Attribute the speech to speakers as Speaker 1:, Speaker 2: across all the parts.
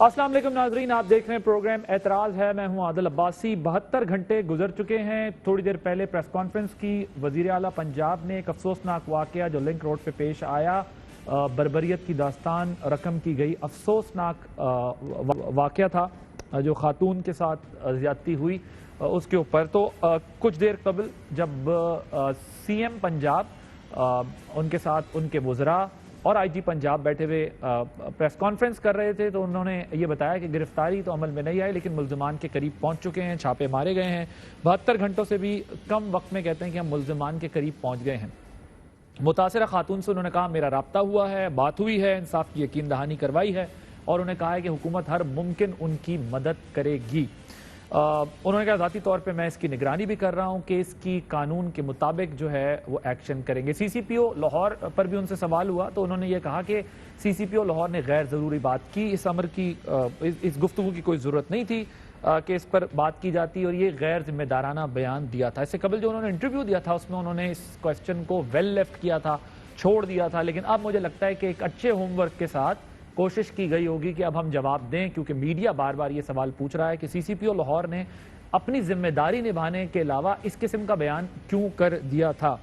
Speaker 1: السلام علیکم ناظرین، آپ دیکھ رہے ہیں پروگرام اعتراض ہے۔ میں ہوں عادل عباسی۔ 72 گھنٹے گزر چکے ہیں۔ تھوڑی دیر پہلے پریس کانفرنس کی وزیر اعلیٰ پنجاب نے ایک افسوسناک واقعہ جو لنک روڈ پہ پیش آیا، بربریت کی داستان رقم کی گئی افسوسناک واقعہ تھا جو خاتون کے ساتھ زیادتی ہوئی اس کے اوپر۔ تو کچھ دیر قبل جب سی ایم پنجاب ان کے ساتھ ان کے وزراء اور آئی جی پنجاب بیٹھے ہوئے پریس کانفرنس کر رہے تھے تو انہوں نے یہ بتایا کہ گرفتاری تو عمل میں نہیں آئی لیکن ملزمان کے قریب پہنچ چکے ہیں، چھاپے مارے گئے ہیں۔ 72 گھنٹوں سے بھی کم وقت میں کہتے ہیں کہ ہم ملزمان کے قریب پہنچ گئے ہیں۔ متاثرہ خاتون سے انہوں نے کہا میرا رابطہ ہوا ہے، بات ہوئی ہے، انصاف کی یقین دہانی کروائی ہے اور انہیں کہا ہے کہ حکومت ہر ممکن ان کی مدد کرے گی۔ انہوں نے کہا ذاتی طور پہ میں اس کی نگرانی بھی کر رہا ہوں کہ اس کی قانون کے مطابق جو ہے وہ ایکشن کریں گے۔ سی سی پی او لاہور پر بھی ان سے سوال ہوا تو انہوں نے یہ کہا کہ سی سی پی او لاہور نے غیر ضروری بات کی، اس امر کی اس گفتگو کی کوئی ضرورت نہیں تھی کہ اس پر بات کی جاتی، اور یہ غیر ذمہ دارانہ بیان دیا تھا۔ اس سے قبل جو انہوں نے انٹرویو دیا تھا اس میں انہوں نے اس کوسچن کو ویل لیفٹ کیا تھا، چھوڑ دیا تھا، لیکن اب مجھے لگتا ہے کہ ایک اچھے ہوم ورک کے ساتھ کوشش کی گئی ہوگی کہ اب ہم جواب دیں، کیونکہ میڈیا بار بار یہ سوال پوچھ رہا ہے کہ سی سی پی او لاہور نے اپنی ذمہ داری نبھانے کے علاوہ اس قسم کا بیان کیوں کر دیا تھا۔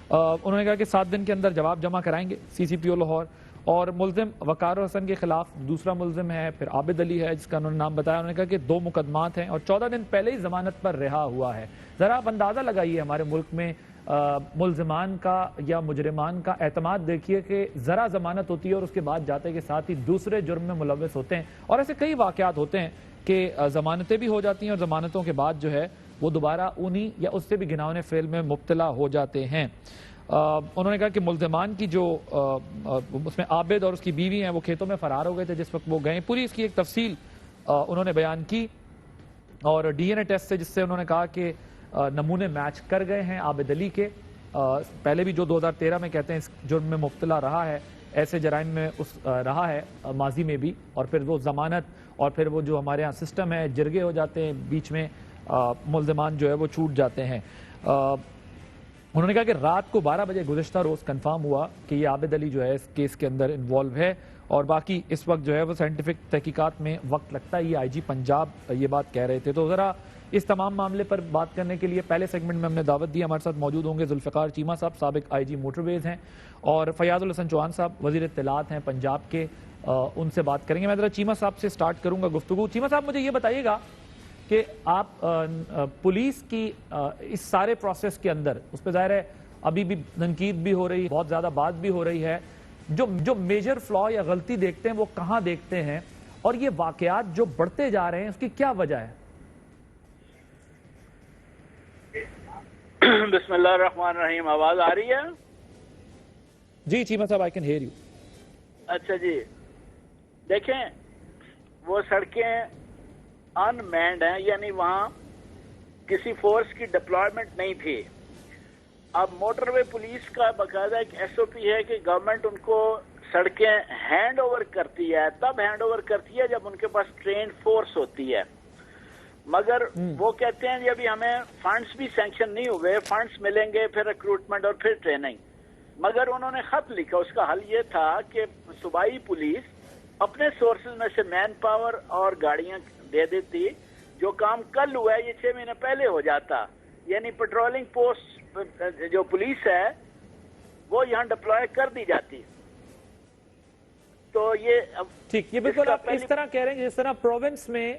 Speaker 1: انہوں نے کہا کہ 7 دن کے اندر جواب جمع کرائیں گے سی سی پی او لاہور۔ اور ملزم وقار حسن کے خلاف دوسرا ملزم ہے، پھر عابد علی ہے جس کا انہوں نے نام بتایا۔ انہوں نے کہا کہ 2 مقدمات ہیں اور 14 دن پہلے ہی ضمانت پر رہا ہوا ہے۔ ذرا آپ اندازہ لگائیے ہمارے ملک میں ملزمان کا یا مجرمان کا اعتماد دیکھیے کہ ذرا ضمانت ہوتی ہے اور اس کے بعد جاتے کے ساتھ ہی دوسرے جرم میں ملوث ہوتے ہیں، اور ایسے کئی واقعات ہوتے ہیں کہ ضمانتیں بھی ہو جاتی ہیں اور ضمانتوں کے بعد جو ہے وہ دوبارہ انہی یا اس سے بھی گھناؤنے فعل میں مبتلا ہو جاتے ہیں۔ انہوں نے کہا کہ ملزمان کی جو اس میں عابد اور اس کی بیوی ہیں وہ کھیتوں میں فرار ہو گئے تھے جس وقت وہ گئے، پوری اس کی ایک تفصیل انہوں نے بیان کی، اور ڈی این اے ٹیسٹ سے جس سے انہوں نے کہا کہ نمونے میچ کر گئے ہیں عابد علی کے، پہلے بھی جو 2013 میں کہتے ہیں اس جرم میں مبتلا رہا ہے، ایسے جرائم میں رہا ہے ماضی میں بھی، اور پھر وہ ضمانت اور پھر وہ جو ہمارے ہاں سسٹم ہے جرگے ہو جاتے ہیں، بیچ میں ملزمان جو ہے وہ چھوٹ جاتے ہیں۔ انہوں نے کہا کہ رات کو 12 بجے گزشتہ روز کنفرم ہوا کہ یہ عابد علی جو ہے اس کیس کے اندر انوالو ہے، اور باقی اس وقت جو ہے وہ سائنٹیفک تحقیقات میں وقت لگتا ہے، یہ آئی جی پنجاب یہ بات کہہ رہے تھے۔ تو ذرا اس تمام معاملے پر بات کرنے کے لیے پہلے سیگمنٹ میں ہم نے دعوت دی، ہمارے ساتھ موجود ہوں گے ذوالفقار چیمہ صاحب، سابق آئی جی موٹر ویز ہیں، اور فیاض الحسن چوہان صاحب وزیر اطلاعات ہیں پنجاب کے، ان سے بات کریں گے۔ میں ذرا چیمہ صاحب سے سٹارٹ کروں گا گفتگو۔ چیمہ صاحب مجھے یہ بتائیے گا کہ آپ پولیس کی اس سارے پروسیس کے اندر، اس پہ ظاہر ہے ابھی بھی تنقید بھی ہو رہی ہے، بہت زیادہ بات بھی ہو رہی ہے، جو میجر فلا یا غلطی دیکھتے ہیں وہ کہاں دیکھتے ہیں، اور یہ واقعات جو بڑھتے جا رہے ہیں اس کی کیا وجہ ہے؟
Speaker 2: بسم اللہ الرحمن الرحیم۔ آواز آ رہی ہے؟
Speaker 1: جی چیمہ صاحب، آئی کین ہیئر یو۔
Speaker 2: اچھا جی، دیکھیں وہ سڑکیں ان مینڈ ہیں، یعنی وہاں کسی فورس کی ڈپلائمنٹ نہیں تھی۔ اب موٹر وے پولیس کا باقاعدہ ایک ایس او پی ہے کہ گورنمنٹ ان کو سڑکیں ہینڈ اوور کرتی ہے، تب ہینڈ اوور کرتی ہے جب ان کے پاس ٹرینڈ فورس ہوتی ہے، مگر وہ کہتے ہیں کہ ابھی ہمیں فنڈز بھی سینکشن نہیں ہوئے، فنڈز ملیں گے پھر ریکروٹمنٹ اور پھر ٹریننگ۔ مگر انہوں نے خط لکھا، اس کا حل یہ تھا کہ صوبائی پولیس اپنے سورسز میں سے مین پاور اور گاڑیاں دے دیتی، جو کام کل ہوا ہے یہ 6 مہینے پہلے ہو جاتا، یعنی پیٹرولنگ پوسٹ جو پولیس ہے وہ یہاں ڈپلوائے کر دی جاتی۔ تو یہ
Speaker 1: ٹھیک، یہ بالکل آپ اس طرح کہہ رہے ہیں جس طرح پروونس میں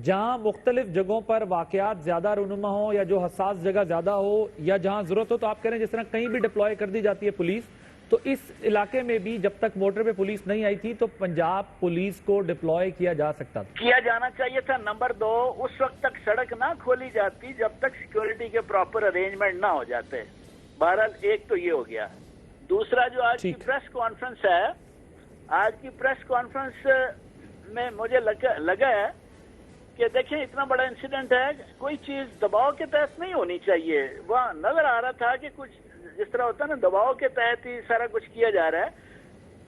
Speaker 1: جہاں مختلف جگہوں پر واقعات زیادہ رونما ہوں یا جو حساس جگہ زیادہ ہو یا جہاں ضرورت ہو، تو آپ کہہ رہے ہیں جس طرح کہیں بھی ڈپلوائے کر دی جاتی ہے پولیس، تو اس علاقے میں بھی جب تک موٹر پہ پولیس نہیں آئی تھی تو پنجاب پولیس کو ڈپلوائے کیا جا سکتا تھا،
Speaker 2: کیا جانا چاہیے تھا۔ نمبر 2، اس وقت تک سڑک نہ کھولی جاتی جب تک سیکیورٹی کے پراپر ارینجمنٹ نہ ہو جاتے۔ بہرحال ایک تو یہ ہو گیا۔ دوسرا جو آج کی پریس کانفرنس ہے، آج کی پریس کانفرنس میں مجھے لگا ہے کہ دیکھیں اتنا بڑا انسیڈنٹ ہے، کوئی چیز دباؤ کے تحت نہیں ہونی چاہیے۔ وہاں نظر آ رہا تھا کہ کچھ جس طرح ہوتا ہے نا دباؤ کے تحت ہی سارا کچھ کیا جا رہا ہے۔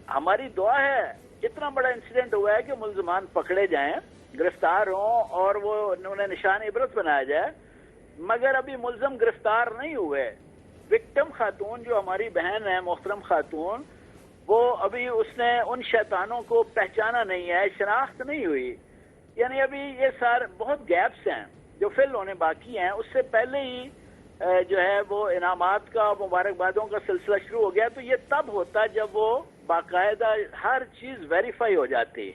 Speaker 2: ہماری دعا ہے اتنا بڑا انسیڈنٹ ہوا ہے کہ ملزمان پکڑے جائیں، گرفتار ہوں اور وہ انہیں نشان عبرت بنایا جائے، مگر ابھی ملزم گرفتار نہیں ہوئے۔ وکٹم خاتون جو ہماری بہن ہے، محترم خاتون، وہ ابھی اس نے ان شیطانوں کو پہچانا نہیں ہے، شناخت نہیں ہوئی. یعنی ابھی یہ سارے بہت گیپس ہیں جو فل ہونے باقی ہیں. اس سے پہلے ہی جو ہے وہ انعامات کا، مبارکبادوں کا سلسلہ شروع ہو گیا. تو یہ تب ہوتا جب وہ باقاعدہ ہر چیز ویریفائی ہو جاتی.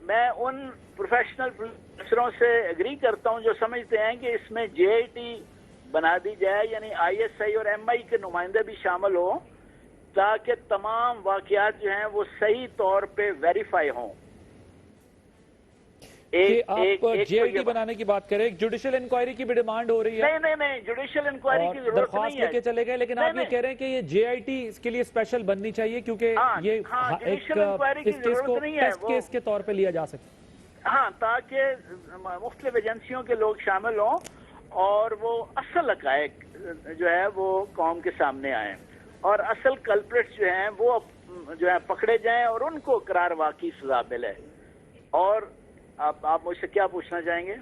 Speaker 2: میں ان پروفیشنل پروفیسروں سے اگری کرتا ہوں جو سمجھتے ہیں کہ اس میں جے آئی ٹی بنا دی جائے، یعنی آئی ایس آئی اور ایم آئی کے نمائندے بھی شامل ہوں تاکہ تمام واقعات جو ہیں وہ صحیح طور پہ ویریفائی ہوں.
Speaker 1: آپ جے آئی ٹی بنانے کی بات کریں، جوڈیشل انکوائری کی بھی ڈیمانڈ ہو رہی ہے.
Speaker 2: نہیں جوڈیشل انکوائری کی ضرورت
Speaker 1: درخواست
Speaker 2: نہیں
Speaker 1: لے
Speaker 2: ہے.
Speaker 1: کے چلے گئے، لیکن آپ یہ کہہ رہے ہیں کہ یہ جے آئی ٹی اس کے لیے اسپیشل بننی چاہیے کیونکہ یہ ایک اس کیس کو ٹیسٹ کیس کے طور پہ لیا جا سکتا.
Speaker 2: ہاں، تاکہ مختلف ایجنسیوں کے لوگ شامل ہوں اور وہ اصل حقائق جو ہے وہ قوم کے سامنے آئیں اور اصل کلپریٹس جو ہیں وہ جو ہے پکڑے جائیں اور ان کو قرار واقعی سزا ملے. اور آپ مجھ سے کیا پوچھنا چاہیں گے؟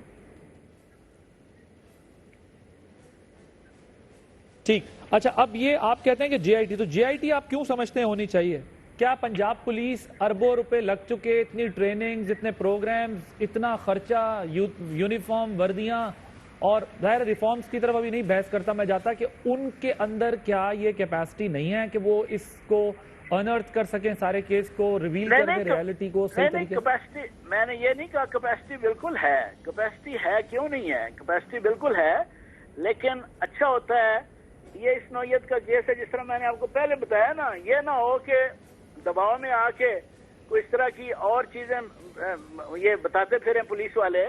Speaker 1: ٹھیک، اچھا اب یہ آپ کہتے ہیں کہ جے آئی ٹی، تو جے آئی ٹی آپ کیوں سمجھتے ہیں ہونی چاہیے؟ کیا پنجاب پولیس اربوں روپے لگ چکے، اتنی ٹریننگز، اتنے پروگرامز، اتنا خرچہ، یونیفارم، وردیاں، اور ظاہر ریفارمز کی طرف ابھی نہیں بحث کرتا میں جاتا کہ ان کے اندر کیا یہ کیپیسٹی نہیں ہے کہ وہ اس کو انرتھ کر سکیں، سارے کیس کو ریویل کر دیں، ریالٹی کو صحیح طریقے سے؟
Speaker 2: کیپیسٹی میں نے یہ نہیں کہا، کیپیسٹی بالکل ہے. کیپیسٹی ہے، کیوں نہیں ہے؟ کیپیسٹی بالکل ہے، لیکن اچھا ہوتا ہے یہ اس نوعیت کا کیس ہے جس طرح میں نے آپ کو پہلے بتایا نا، یہ نہ ہو کہ دباؤ میں آ کے کوئی اس طرح کی اور چیزیں یہ بتاتے پھریں پولیس والے.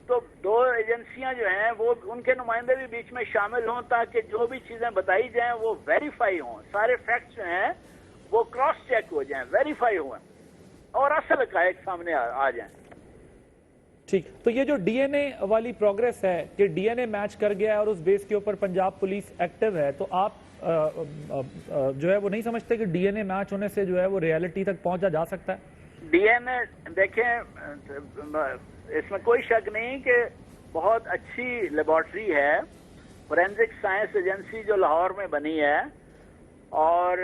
Speaker 2: تو دو ایجنسیاں جو ہیں وہ ان کے نمائندے بھی بیچ میں شامل ہوں تاکہ جو بھی چیزیں بتائی جائیں وہ ویریفائی ہوں، سارے فیکٹس جو ہیں وہ کراس چیک ہو جائیں، ویریفائی ہوئیں اور اصل حقائق سامنے آ جائیں.
Speaker 1: ٹھیک، تو یہ جو ڈی این اے والی پروگریس ہے کہ ڈی این اے میچ کر گیا ہے اور اس بیس کے اوپر پنجاب پولیس ایکٹیو ہے، تو آپ جو ہے وہ نہیں سمجھتے کہ ڈی این اے میچ ہونے سے جو ہے وہ ریالٹی تک پہنچا جا سکتا ہے؟
Speaker 2: ڈی این اے دیکھیں، اس میں کوئی شک نہیں کہ بہت اچھی لیبارٹری ہے، فورینزک سائنس ایجنسی جو لاہور میں بنی ہے، اور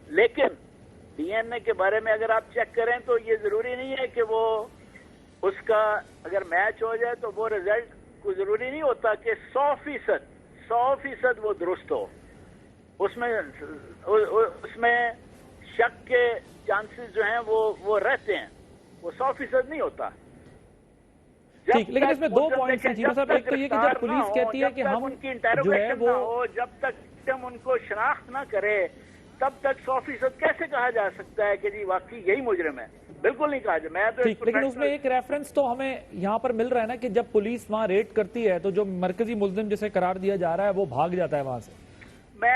Speaker 2: لیکن ڈی این اے کے بارے میں اگر آپ چیک کریں تو یہ ضروری نہیں ہے کہ وہ اس کا اگر میچ ہو جائے تو وہ رزلٹ کوئی ضروری نہیں ہوتا کہ 100% وہ درست ہو. اس میں شک کے چانسز جو ہیں وہ رہتے ہیں، وہ 100% نہیں ہوتا.
Speaker 1: ٹھیک، لیکن اس میں دو پوائنٹس ہیں چیمہ صاحب. ایک تو یہ کہ جب پولیس کہتی ہے کہ ہم
Speaker 2: ان کی انٹیروگیشن نہ ہو، جب تک ہم ان کو شناخت نہ کرے، تب تک 100% کیسے کہا جا سکتا ہے کہ جی واقعی یہی مجرم ہے؟ بالکل نہیں کہا جائے. میں تو
Speaker 1: لیکن اس میں ایک ریفرنس تو ہمیں یہاں پر مل رہا ہے نا کہ جب پولیس وہاں ریڈ کرتی ہے تو جو مرکزی ملزم جسے قرار دیا جا رہا ہے وہ بھاگ جاتا ہے وہاں سے،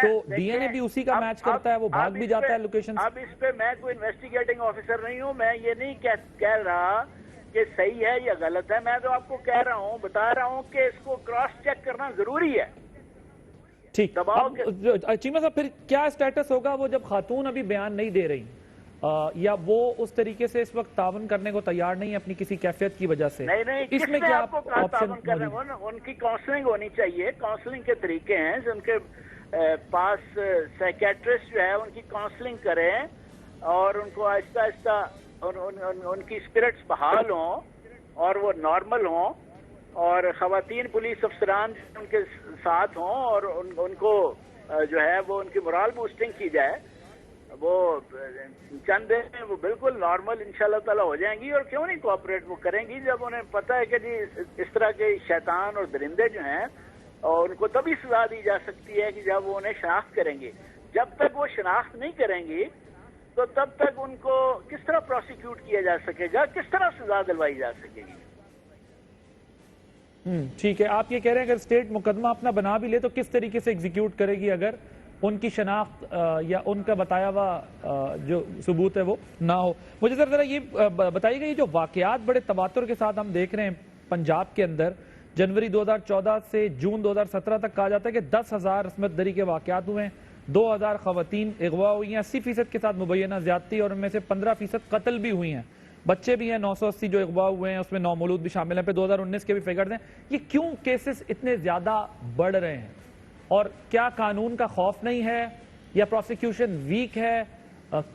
Speaker 1: تو ڈی این اے بھی اسی کا میچ کرتا ہے، وہ بھاگ بھی جاتا ہے لوکیشن سے.
Speaker 2: اب اس پہ میں کوئی انویسٹیگیٹنگ آفیسر نہیں ہوں، میں یہ نہیں کہہ رہا کہ صحیح ہے یا غلط ہے. میں تو آپ کو کہہ رہا ہوں، بتا رہا ہوں کہ اس کو کراس چیک کرنا ضروری ہے.
Speaker 1: ٹھیک، چیمہ صاحب پھر کیا اسٹیٹس ہوگا وہ جب خاتون ابھی بیان نہیں دے رہی یا وہ اس طریقے سے اس وقت تعاون کرنے کو تیار نہیں ہے اپنی کسی کیفیت کی وجہ سے؟
Speaker 2: نہیں،
Speaker 1: اس میں کیا
Speaker 2: تعاون کرنے کو ان کی کاؤنسلنگ ہونی چاہیے. کاؤنسلنگ کے طریقے ہیں، ان کے پاس سائیکیٹرسٹ جو ہے ان کی کاؤنسلنگ کریں اور ان کو آہستہ آہستہ ان کی اسپرٹس بحال ہوں اور وہ نارمل ہوں، اور خواتین پولیس افسران ان کے ساتھ ہوں اور ان کو جو ہے وہ ان کی مورال بوسٹنگ کی جائے. وہ چند دن میں وہ بالکل نارمل انشاءاللہ تعالی ہو جائیں گی. اور کیوں نہیں کوآپریٹ وہ کریں گی جب انہیں پتہ ہے کہ جی اس طرح کے شیطان اور درندے جو ہیں اور ان کو تبھی سزا دی جا سکتی ہے کہ جب وہ انہیں شناخت کریں گی. جب تک وہ شناخت نہیں کریں گی تو تب تک ان کو کس طرح پروسیکیوٹ کیا جا سکے گا، کس طرح سزا دلوائی جا سکے گی.
Speaker 1: ٹھیک ہے، آپ یہ کہہ رہے ہیں اگر اسٹیٹ مقدمہ اپنا بنا بھی لے تو کس طریقے سے ایگزیکیوٹ کرے گی اگر ان کی شناخت یا ان کا بتایا ہوا جو ثبوت ہے وہ نہ ہو؟ مجھے ذرا یہ بتائیے گا، یہ جو واقعات بڑے تواتر کے ساتھ ہم دیکھ رہے ہیں پنجاب کے اندر، جنوری 2014 سے جون 2017 تک کہا جاتا ہے کہ 10,000 عصمت دری کے واقعات ہوئے ہیں، 2,000 خواتین اغوا ہوئی ہیں، 80% کے ساتھ مبینہ زیادتی، اور ان میں سے 15% قتل بھی ہوئی ہیں. بچے بھی ہیں 980 جو اغوا ہوئے ہیں، اس میں نومولود بھی شامل ہیں. پہ 2019 کے بھی فگرز ہیں. یہ کیوں کیسز اتنے زیادہ بڑھ رہے ہیں؟ اور کیا قانون کا خوف نہیں ہے یا پروسیکیوشن ویک ہے؟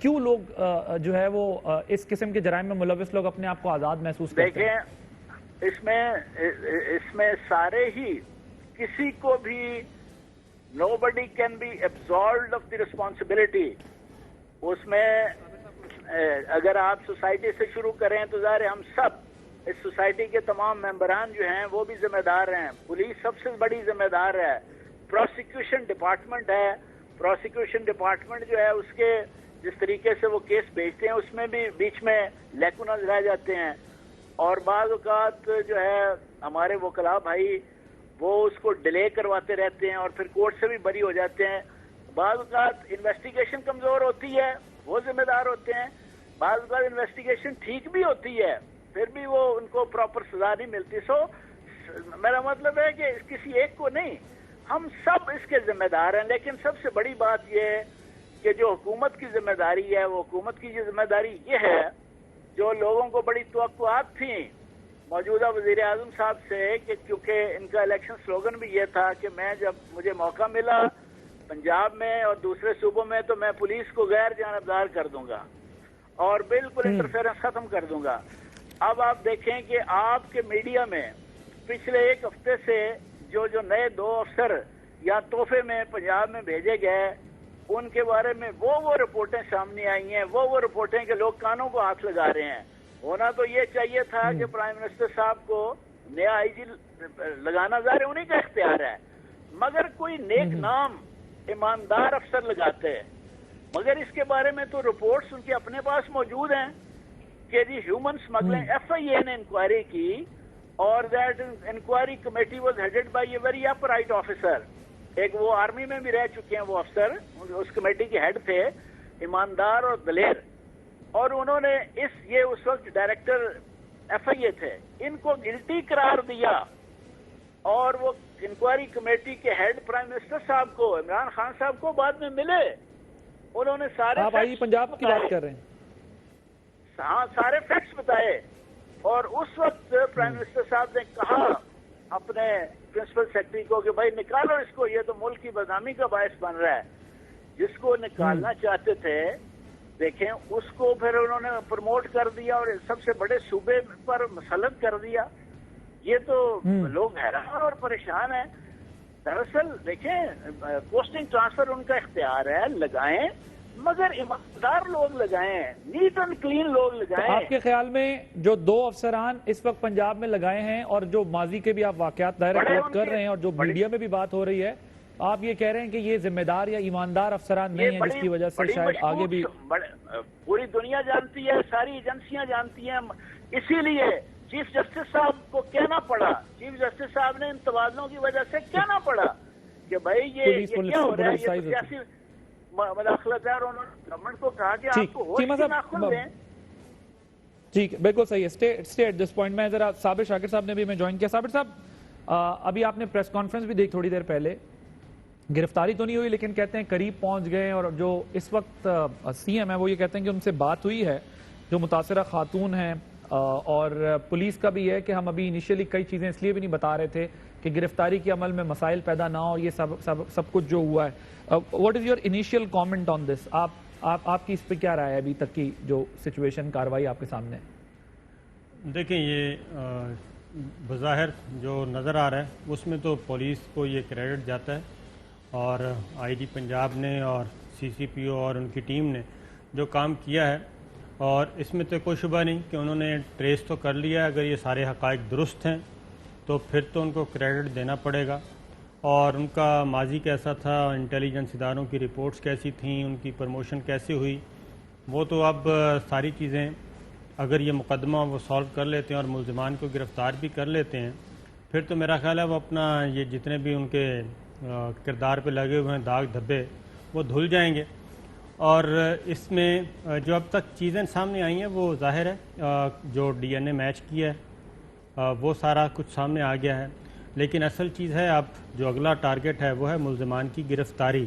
Speaker 1: کیوں لوگ جو ہے وہ اس قسم کے جرائم میں ملوث لوگ اپنے آپ کو آزاد محسوس کرتے ہیں؟
Speaker 2: دیکھیں اس میں سارے ہی کسی کو بھی nobody can be absolved of the responsibility. اس میں اگر آپ سوسائٹی سے شروع کریں تو ظاہر ہے ہم سب اس سوسائٹی کے تمام ممبران جو ہیں وہ بھی ذمہ دار ہیں. پولیس سب سے بڑی ذمہ دار ہے. پروسیکیوشن ڈپارٹمنٹ ہے. پروسیکیوشن ڈپارٹمنٹ جو ہے اس کے جس طریقے سے وہ کیس بھیجتے ہیں اس میں بھی بیچ میں لیکونز رہ جاتے ہیں. اور بعض اوقات جو ہے ہمارے وکلاء بھائی وہ اس کو ڈیلے کرواتے رہتے ہیں اور پھر کورٹ سے بھی بری ہو جاتے ہیں. بعض اوقات انویسٹیگیشن کمزور ہوتی ہے وہ ذمہ دار ہوتے ہیں. بعض اوقات انویسٹیگیشن ٹھیک بھی ہوتی ہے پھر بھی وہ ان کو پراپر سزا نہیں ملتی. میرا مطلب ہے کہ کسی ایک کو نہیں، ہم سب اس کے ذمہ دار ہیں. لیکن سب سے بڑی بات یہ ہے کہ جو حکومت کی ذمہ داری ہے وہ حکومت کی ذمہ داری یہ ہے جو لوگوں کو بڑی توقعات تھیں موجودہ وزیر اعظم صاحب سے کہ کیونکہ ان کا الیکشن سلوگن بھی یہ تھا کہ میں جب مجھے موقع ملا پنجاب میں اور دوسرے صوبوں میں تو میں پولیس کو غیر جانبدار کر دوں گا اور بالکل انٹرفیئرنس ختم کر دوں گا. اب آپ دیکھیں کہ آپ کے میڈیا میں پچھلے ایک ہفتے سے جو نئے 2 افسر یا تحفے میں پنجاب میں بھیجے گئے ان کے بارے میں وہ رپورٹیں سامنے آئی ہیں، وہ رپورٹیں کہ لوگ کانوں کو ہاتھ لگا رہے ہیں. ہونا تو یہ چاہیے تھا کہ پرائم منسٹر صاحب کو نیا آئی جی لگانا ظاہر انہیں کا اختیار ہے، مگر کوئی نیک نام ایماندار افسر لگاتے ہیں. مگر اس کے بارے میں تو رپورٹس ان کے اپنے پاس موجود ہیں کہ جی human smuggling F I A نے انکوائری کی اور that inquiry committee was headed by a very upright officer. ایک وہ آرمی میں بھی رہ چکے ہیں وہ افسر، اس کمیٹی کے ہیڈ تھے، ایماندار اور دلیر. اور انہوں نے یہ اس وقت ڈائریکٹر ایف آئی اے تھے، ان کو گلٹی قرار دیا اور وہ انکوائری کمیٹی کے ہیڈ پرائم منسٹر صاحب کو عمران خان صاحب کو بعد میں ملے. انہوں نے سارے
Speaker 1: آپ آئی پنجاب کی بات کر رہے ہیں؟
Speaker 2: ہاں سارے فیکٹس بتائے اور اس وقت پرائم منسٹر صاحب نے کہا اپنے پرنسپل سیکرٹری کو کہ بھائی نکالو اس کو، یہ تو ملک کی بدنامی کا باعث بن رہا ہے. جس کو نکالنا چاہتے تھے دیکھیں اس کو پھر انہوں نے پروموٹ کر دیا اور سب سے بڑے صوبے پر مسلط کر دیا. یہ تو لوگ حیران اور پریشان ہیں. دراصل دیکھیں پوسٹنگ ٹرانسفر ان کا اختیار ہے، لگائیں مگر ایماندار لوگ لگائیں، نیٹ اینڈ کلین لوگ لگائیں.
Speaker 1: آپ کے خیال میں جو 2 افسران اس وقت پنجاب میں لگائے ہیں اور جو ماضی کے بھی آپ واقعات دائرہ کوٹ کر رہے ہیں اور جو میڈیا میں بھی بات ہو رہی ہے، آپ یہ کہہ رہے ہیں کہ یہ ذمہ دار یا ایماندار افسران نہیں ہیں جس کی وجہ سے شاید آگے بھی
Speaker 2: پوری دنیا جانتی ہے، ساری ایجنسیاں جانتی ہیں. اسی لیے چیف جسٹس صاحب کو کہنا پڑا، چیف جسٹس صاحب نے ان تبادلوں کی وجہ سے کہنا پڑا کہ بھائی یہ کیا ہو رہا ہے، یہ تو سیاسی مداخلت ہے. اور انہوں نے گورنمنٹ کو کہا کہ آپ کو ہوش کی ناخن دیں.
Speaker 1: ٹھیک ہے، بالکل صحیح ہے. Stay at this point. میں ذرا صابر شاکر صاحب نے بھی میں جوائن کیا. صابر صاحب ابھی آپ نے پریس کانفرنس بھی دیکھ تھوڑی دیر پہلے، گرفتاری تو نہیں ہوئی لیکن کہتے ہیں قریب پہنچ گئے. اور جو اس وقت سی ایم ہے وہ یہ کہتے ہیں کہ ان سے بات ہوئی ہے جو متاثرہ خاتون ہیں، اور پولیس کا بھی ہے کہ ہم ابھی انیشیلی کئی چیزیں اس لیے بھی نہیں بتا رہے تھے کہ گرفتاری کے عمل میں مسائل پیدا نہ ہو. یہ سب کچھ جو ہوا ہے، what is your initial comment on this? آپ کی اس پہ کیا رائے ہے ابھی تک کی جو سچویشن کاروائی آپ کے سامنے؟
Speaker 3: دیکھیں یہ بظاہر جو نظر آ رہا ہے اس میں تو پولیس کو یہ کریڈٹ جاتا ہے اور آئی جی پنجاب نے اور سی سی پی او اور ان کی ٹیم نے جو کام کیا ہے، اور اس میں تو کوئی شبہ نہیں کہ انہوں نے ٹریس تو کر لیا ہے. اگر یہ سارے حقائق درست ہیں تو پھر تو ان کو کریڈٹ دینا پڑے گا. اور ان کا ماضی کیسا تھا، انٹیلیجنس اداروں کی رپورٹس کیسی تھیں، ان کی پروموشن کیسے ہوئی، وہ تو اب ساری چیزیں اگر یہ مقدمہ وہ سالو کر لیتے ہیں اور ملزمان کو گرفتار بھی کر لیتے ہیں پھر تو میرا خیال ہے وہ اپنا یہ جتنے بھی ان کے کردار پہ لگے ہوئے ہیں داغ دھبے وہ دھل جائیں گے. اور اس میں جو اب تک چیزیں سامنے آئی ہیں وہ ظاہر ہے جو ڈی این اے میچ کیا ہے وہ سارا کچھ سامنے آ گیا ہے. لیکن اصل چیز ہے اب جو اگلا ٹارگٹ ہے وہ ہے ملزمان کی گرفتاری.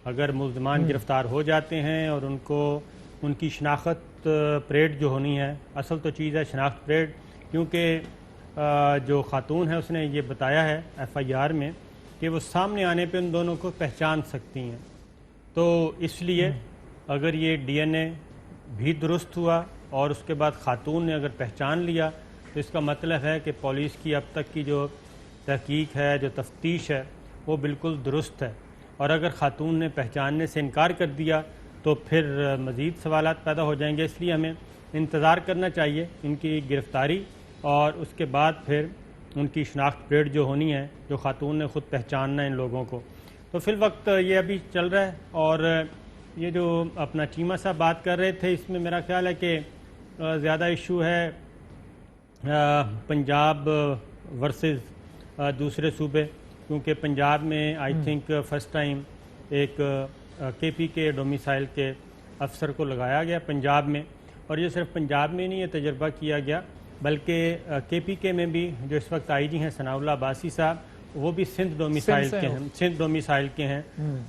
Speaker 3: اگر ملزمان گرفتار ہو جاتے ہیں اور ان کو ان کی شناخت پریڈ جو ہونی ہے، اصل تو چیز ہے شناخت پریڈ، کیونکہ جو خاتون ہے اس نے یہ بتایا ہے ایف آئی آر میں کہ وہ سامنے آنے پہ ان دونوں کو پہچان سکتی ہیں. تو اس لیے اگر یہ ڈی این اے بھی درست ہوا اور اس کے بعد خاتون نے اگر پہچان لیا تو اس کا مطلب ہے کہ پولیس کی اب تک کی جو تحقیق ہے، جو تفتیش ہے، وہ بالکل درست ہے. اور اگر خاتون نے پہچاننے سے انکار کر دیا تو پھر مزید سوالات پیدا ہو جائیں گے. اس لیے ہمیں انتظار کرنا چاہیے ان کی گرفتاری اور اس کے بعد پھر ان کی شناخت پریڈ جو ہونی ہے، جو خاتون نے خود پہچاننا ہے ان لوگوں کو. تو فی الوقت یہ ابھی چل رہا ہے. اور یہ جو اپنا چیمہ صاحب بات کر رہے تھے، اس میں میرا خیال ہے کہ زیادہ ایشو ہے پنجاب ورسز دوسرے صوبے، کیونکہ پنجاب میں آئی تھنک فرسٹ ٹائم ایک کے پی کے ڈومیسائل کے افسر کو لگایا گیا پنجاب میں. اور یہ صرف پنجاب میں نہیں یہ تجربہ کیا گیا، بلکہ کے پی کے میں بھی جو اس وقت آئی جی ہیں ثناء اللہ عباسی صاحب، وہ بھی سندھ ڈومیسائل کے ہیں.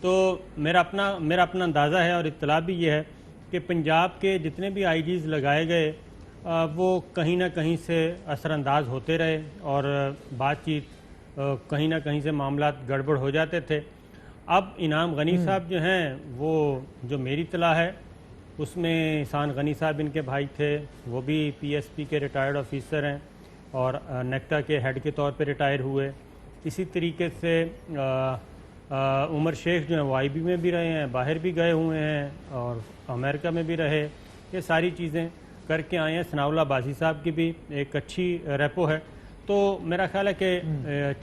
Speaker 3: تو میرا اپنا اندازہ ہے اور اطلاع بھی یہ ہے کہ پنجاب کے جتنے بھی آئی جیز لگائے گئے وہ کہیں نہ کہیں سے اثر انداز ہوتے رہے اور بات چیت کہیں نہ کہیں سے معاملات گڑبڑ ہو جاتے تھے. اب انعام غنی صاحب جو ہیں، وہ جو میری اطلاع ہے اس میں احسان غنی صاحب ان کے بھائی تھے، وہ بھی پی ایس پی کے ریٹائرڈ آفیسر ہیں اور نیکٹا کے ہیڈ کے طور پہ ریٹائر ہوئے. اسی طریقے سے عمر شیخ جو ہیں وہ آئی بی میں بھی رہے ہیں، باہر بھی گئے ہوئے ہیں اور امریکہ میں بھی رہے. یہ ساری چیزیں کر کے آئے ہیں. ثناء اللہ عباسی صاحب کی بھی ایک اچھی ریپو ہے. تو میرا خیال ہے کہ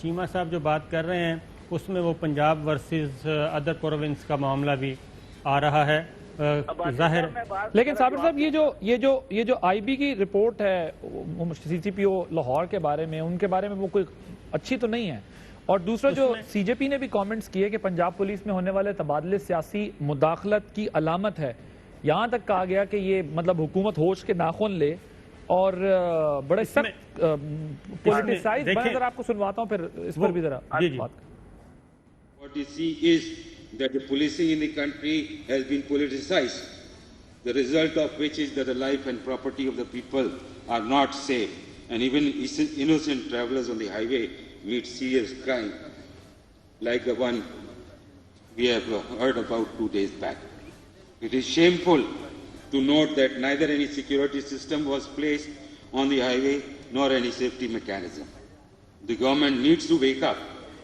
Speaker 3: چیمہ صاحب جو بات کر رہے ہیں اس میں وہ پنجاب ورسز ادر پروونس کا معاملہ بھی آ رہا ہے ظاہر.
Speaker 1: لیکن صابر صاحب یہ جو آئی بی کی رپورٹ ہے سی سی پی او لاہور کے بارے میں، ان کے بارے میں وہ کوئی اچھی تو نہیں ہے. اور دوسرا جو سی جے پی نے بھی کامنٹس کیے کہ پنجاب پولیس میں ہونے والے تبادلے سیاسی مداخلت کی علامت ہے. یہاں تک کہا گیا کہ یہ مطلب حکومت ہوش کے ناخن لے اور بڑے سخت پولیٹیسائز. میں ذرا آپ کو سنواتا ہوں پھر اس پر بھی ذرا بات.
Speaker 4: What you see is that the policing in the country has been politicized, the result of which is that the life and property of the people are not safe, and even innocent travelers on the highway meet serious crime, like the one we have heard about 2 days back. It is shameful to note that neither any security system was placed on the highway nor any safety mechanism. The government needs to wake up